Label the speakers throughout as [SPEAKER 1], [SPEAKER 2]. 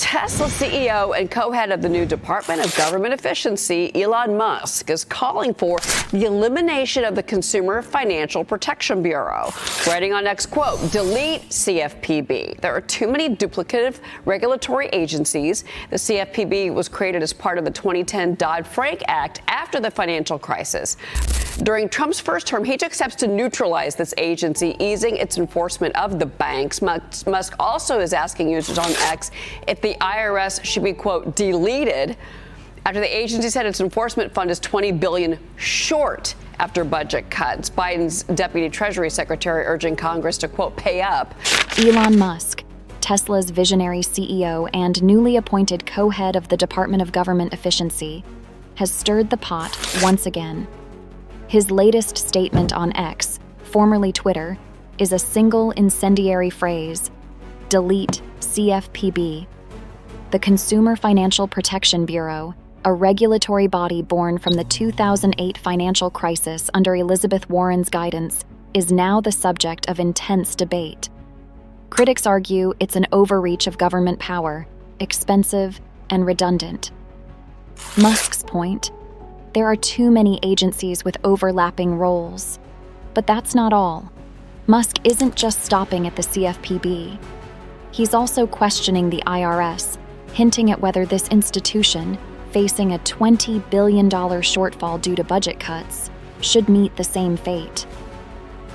[SPEAKER 1] Tesla CEO and co-head of the new Department of Government Efficiency, Elon Musk, is calling for the elimination of the Consumer Financial Protection Bureau, writing on X, quote, delete CFPB. There are too many duplicative regulatory agencies. The CFPB was created as part of the 2010 Dodd-Frank Act after the financial crisis. During Trump's first term, he took steps to neutralize this agency, easing its enforcement of the banks. Musk also is asking users on X if the IRS should be, quote, deleted after the agency said its enforcement fund is $20 billion short after budget cuts. Biden's Deputy Treasury Secretary urging Congress to, quote, pay up.
[SPEAKER 2] Elon Musk, Tesla's visionary CEO and newly appointed co-head of the Department of Government Efficiency, has stirred the pot once again. His latest statement on X, formerly Twitter, is a single incendiary phrase: delete CFPB. The Consumer Financial Protection Bureau, a regulatory body born from the 2008 financial crisis under Elizabeth Warren's guidance, is now the subject of intense debate. Critics argue it's an overreach of government power, expensive and redundant. Musk's point: there are too many agencies with overlapping roles. But that's not all. Musk isn't just stopping at the CFPB. He's also questioning the IRS, hinting at whether this institution, facing a $20 billion shortfall due to budget cuts, should meet the same fate.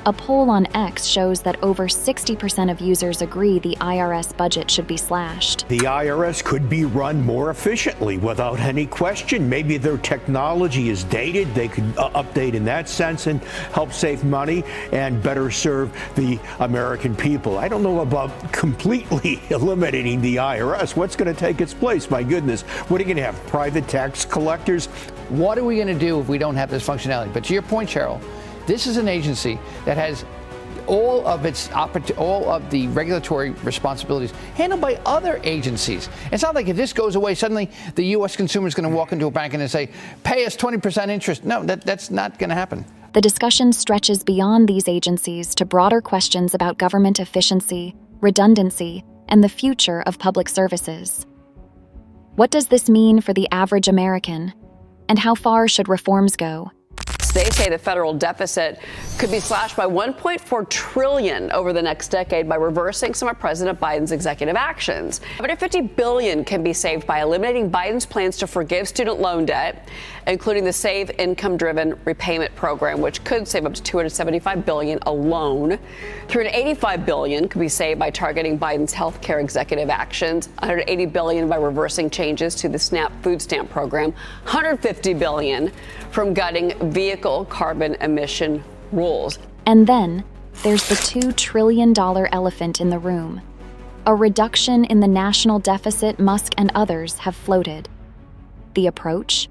[SPEAKER 2] A poll on X shows that over 60% of users agree the IRS budget should be slashed.
[SPEAKER 3] The IRS could be run more efficiently without any question. Maybe their technology is dated. They could update in that sense and help save money and better serve the American people. I don't know about completely eliminating the IRS. What's going to take its place? My goodness. What are you going to have? Private tax collectors?
[SPEAKER 4] What are we going to do if we don't have this functionality? But to your point, Cheryl, this is an agency that has all of the regulatory responsibilities handled by other agencies. It's not like if this goes away, suddenly the U.S. consumer is going to walk into a bank and say, pay us 20% interest. No, that's not going to happen.
[SPEAKER 2] The discussion stretches beyond these agencies to broader questions about government efficiency, redundancy, and the future of public services. What does this mean for the average American? And how far should reforms go?
[SPEAKER 1] They say the federal deficit could be slashed by $1.4 trillion over the next decade by reversing some of President Biden's executive actions. But $50 billion can be saved by eliminating Biden's plans to forgive student loan debt, including the Save Income-Driven Repayment Program, which could save up to $275 billion alone. $385 billion could be saved by targeting Biden's health care executive actions, $180 billion by reversing changes to the SNAP food stamp program, $150 billion from gutting vehicle carbon emission rules.
[SPEAKER 2] And then there's the $2 trillion elephant in the room: a reduction in the national deficit Musk and others have floated. The approach?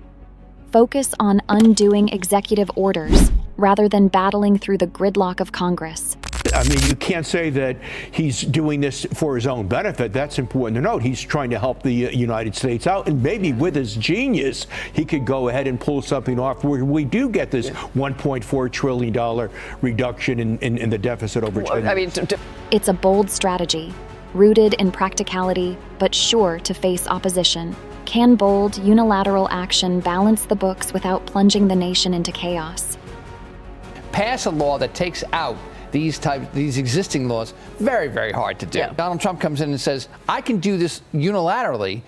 [SPEAKER 2] Focus on undoing executive orders rather than battling through the gridlock of Congress.
[SPEAKER 3] I mean, you can't say that he's doing this for his own benefit. That's important to note. He's trying to help the United States out, and maybe with his genius, he could go ahead and pull something off where we do get this $1.4 trillion reduction in the deficit over 10 years.
[SPEAKER 1] I mean,
[SPEAKER 2] It's a bold strategy, rooted in practicality, but sure to face opposition. Can bold, unilateral action balance the books without plunging the nation into chaos?
[SPEAKER 4] Pass a law that takes out these existing laws. Very, very hard to do.
[SPEAKER 1] Yeah.
[SPEAKER 4] Donald Trump comes in and says, I can do this unilaterally.